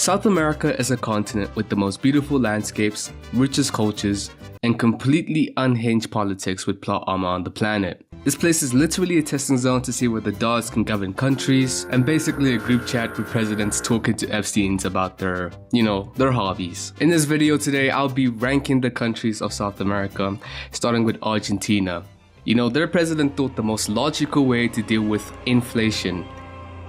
South America is a continent with the most beautiful landscapes, richest cultures, and completely unhinged politics with plot armor on the planet. This place is literally a testing zone to see where the dogs can govern countries, and basically a group chat with presidents talking to Epsteins about their hobbies. In this video today, I'll be ranking the countries of South America, starting with Argentina. Their president thought the most logical way to deal with inflation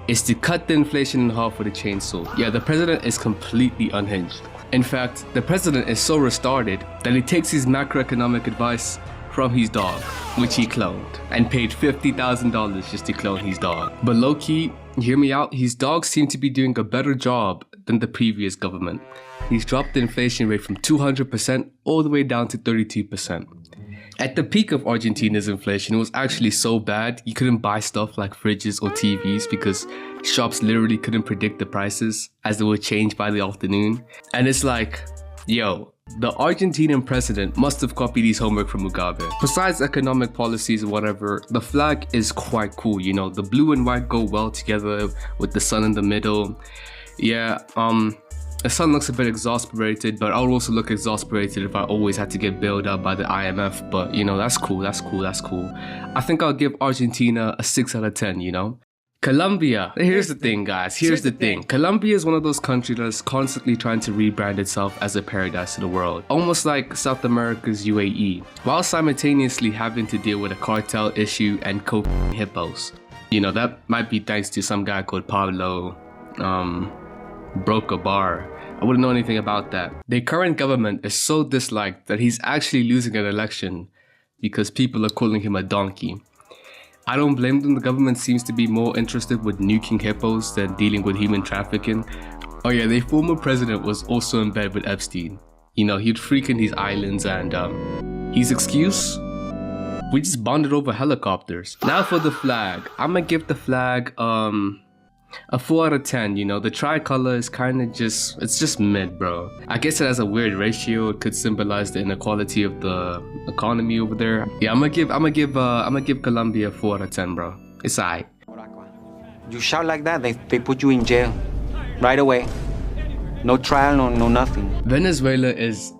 is to cut the inflation in half with a chainsaw. Yeah, the president is completely unhinged. In fact, the president is so retarded that he takes his macroeconomic advice from his dog, which he cloned, and paid $50,000 just to clone his dog. But low-key, hear me out, his dog seemed to be doing a better job than the previous government. He's dropped the inflation rate from 200% all the way down to 32%. At the peak of Argentina's inflation, it was actually so bad you couldn't buy stuff like fridges or TVs because shops literally couldn't predict the prices as they would change by the afternoon. And it's like, yo, the Argentinian president must have copied his homework from Mugabe. Besides economic policies or whatever, the flag is quite cool, the blue and white go well together with the sun in the middle. Yeah, the sun looks a bit exasperated, but I would also look exasperated if I always had to get bailed out by the IMF. But that's cool. I think I'll give Argentina a 6 out of 10, Colombia. Here's the thing, guys. Here's the thing. Colombia is one of those countries that is constantly trying to rebrand itself as a paradise to the world. Almost like South America's UAE, while simultaneously having to deal with a cartel issue and cocaine hippos. That might be thanks to some guy called Pablo, broke a bar. I wouldn't know anything about that. Their current government is so disliked that he's actually losing an election because people are calling him a donkey. I don't blame them. The government seems to be more interested with nuking hippos than dealing with human trafficking. Oh yeah, their former president was also in bed with Epstein. He'd freak in these islands, and his excuse? We just bonded over helicopters. Now for the flag. I'm gonna give the flag a 4 out of 10. The tricolor is kind of it's just mid, bro. I guess it has a weird ratio. It could symbolize the inequality of the economy over there. Yeah, I'm gonna give Colombia a 4 out of 10, bro. It's alright. You shout like that, they put you in jail right away. No trial, no nothing. Venezuela is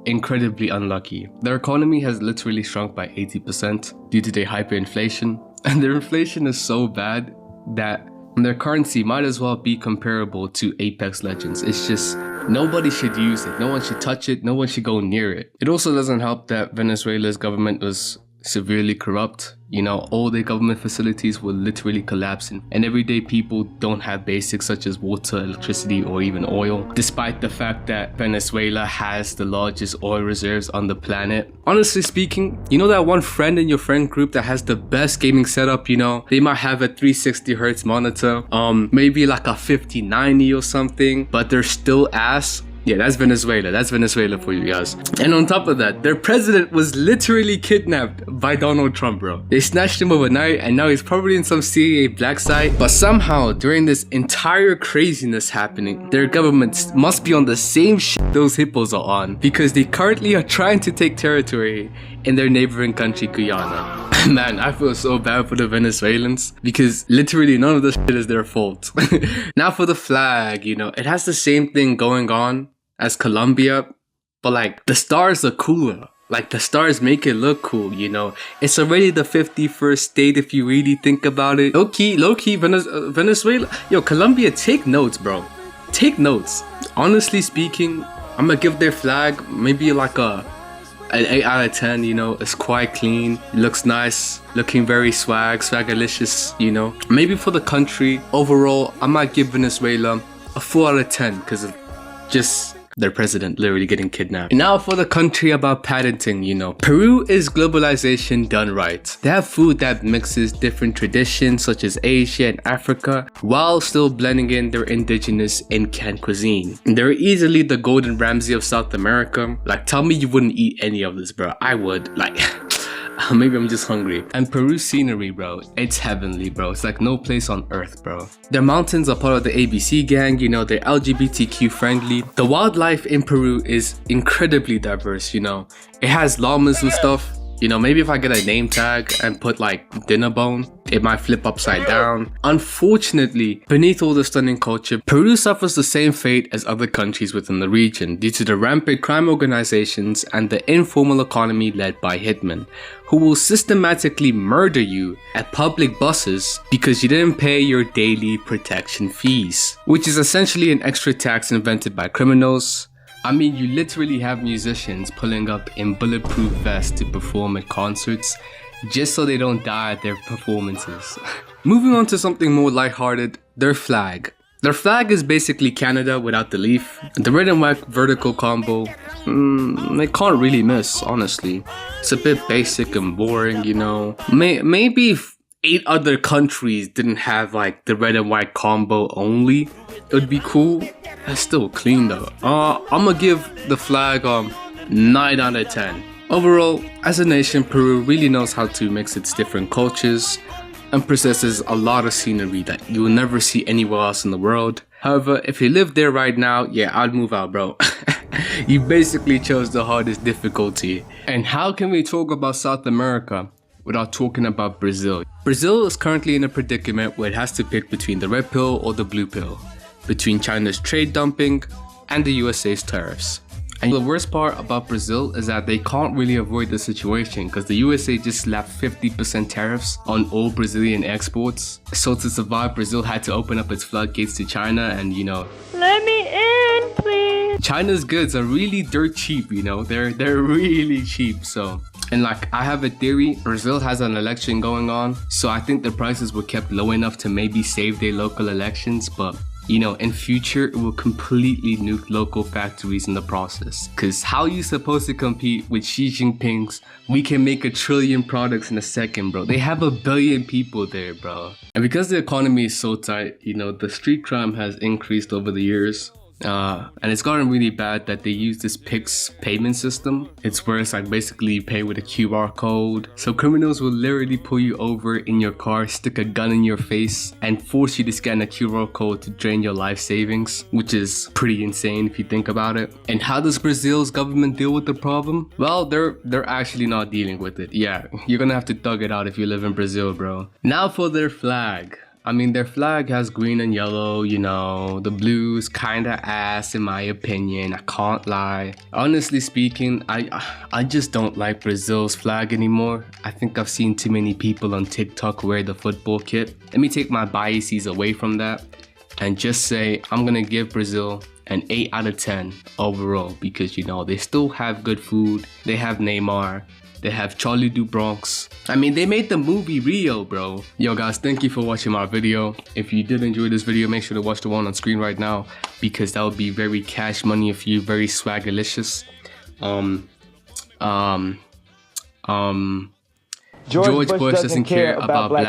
incredibly unlucky. Their economy has literally shrunk by 80% due to their hyperinflation, and their inflation is so bad that their currency might as well be comparable to Apex Legends. It's just, nobody should use it. No one should touch it. No one should go near it. It also doesn't help that Venezuela's government was severely corrupt. All their government facilities were literally collapsing, and everyday people don't have basics such as water, electricity, or even oil, despite the fact that Venezuela has the largest oil reserves on the planet. Honestly speaking, that one friend in your friend group that has the best gaming setup, they might have a 360 hertz monitor, maybe like a 5090 or something, but they're still ass. Yeah, that's Venezuela. That's Venezuela for you guys. And on top of that, their president was literally kidnapped by Donald Trump, bro. They snatched him overnight, and now he's probably in some CIA black site. But somehow, during this entire craziness happening, their government must be on the same shit those hippos are on, because they currently are trying to take territory in their neighboring country, Guyana. Man, I feel so bad for the Venezuelans because literally none of this shit is their fault. Now for the flag, it has the same thing going on as Colombia, but the stars are cooler. The stars make it look cool, It's already the 51st state if you really think about it. Low-key, Venezuela. Yo, Colombia, take notes, bro. Take notes. Honestly speaking, I'm gonna give their flag maybe an 8 out of 10, It's quite clean, it looks nice, looking very swagalicious, Maybe for the country, overall, I might give Venezuela a 4 out of 10 because of just their president literally getting kidnapped. And now for the country about patenting, Peru is globalization done right. They have food that mixes different traditions such as Asia and Africa while still blending in their indigenous Incan cuisine. They're easily the Gordon Ramsay of South America. Tell me you wouldn't eat any of this, bro. I would. Maybe I'm just hungry. And Peru's scenery, bro, it's heavenly, bro. It's like no place on earth, bro. Their mountains are part of the ABC gang, they're LGBTQ friendly. The wildlife in Peru is incredibly diverse, It has llamas and stuff. You know, maybe if I get a name tag and put like dinner bone, it might flip upside down. Unfortunately, beneath all the stunning culture, Peru suffers the same fate as other countries within the region due to the rampant crime organizations and the informal economy led by hitmen, who will systematically murder you at public buses because you didn't pay your daily protection fees, which is essentially an extra tax invented by criminals. I mean, you literally have musicians pulling up in bulletproof vests to perform at concerts just so they don't die at their performances. Moving on to something more lighthearted, their flag. Their flag is basically Canada without the leaf. The red and white vertical combo, they can't really miss, honestly. It's a bit basic and boring, you know. Maybe if 8 other countries didn't have like the red and white combo only, it would be cool. It's still clean though. I'm gonna give the flag 9 out of 10. Overall, as a nation, Peru really knows how to mix its different cultures and possesses a lot of scenery that you will never see anywhere else in the world. However, if you live there right now, yeah, I'd move out, bro. You basically chose the hardest difficulty. And how can we talk about South America without talking about Brazil? Brazil is currently in a predicament where it has to pick between the red pill or the blue pill, between China's trade dumping and the USA's tariffs. And the worst part about Brazil is that they can't really avoid the situation because the USA just slapped 50% tariffs on all Brazilian exports. So to survive, Brazil had to open up its floodgates to China and, you know, let me in, please. China's goods are really dirt cheap, you know, they're really cheap. So, and like, I have a theory, Brazil has an election going on, so I think the prices were kept low enough to maybe save their local elections, but you know, in future, it will completely nuke local factories in the process. Cause how you supposed to compete with Xi Jinping's, we can make 1 trillion products in a second, bro? They have 1 billion people there, bro. And because the economy is so tight, you know, the street crime has increased over the years. And it's gotten really bad that they use this Pix payment system. It's where it's like basically you pay with a QR code. So criminals will literally pull you over in your car, stick a gun in your face, and force you to scan a QR code to drain your life savings, which is pretty insane if you think about it. And how does Brazil's government deal with the problem? Well, they're actually not dealing with it. Yeah, you're gonna have to thug it out if you live in Brazil, bro. Now for their flag. I mean, their flag has green and yellow, you know, the blue's kinda ass in my opinion, I can't lie. Honestly speaking, I just don't like Brazil's flag anymore. I think I've seen too many people on TikTok wear the football kit. Let me take my biases away from that and just say I'm gonna give Brazil an 8 out of 10 overall because, you know, they still have good food, they have Neymar, they have Charlie do Bronx. I mean, they made the movie Rio, bro. Yo guys, thank you for watching my video. If you did enjoy this video, make sure to watch the one on screen right now because that would be very cash money of you, very swaggerlicious. George Bush doesn't care about black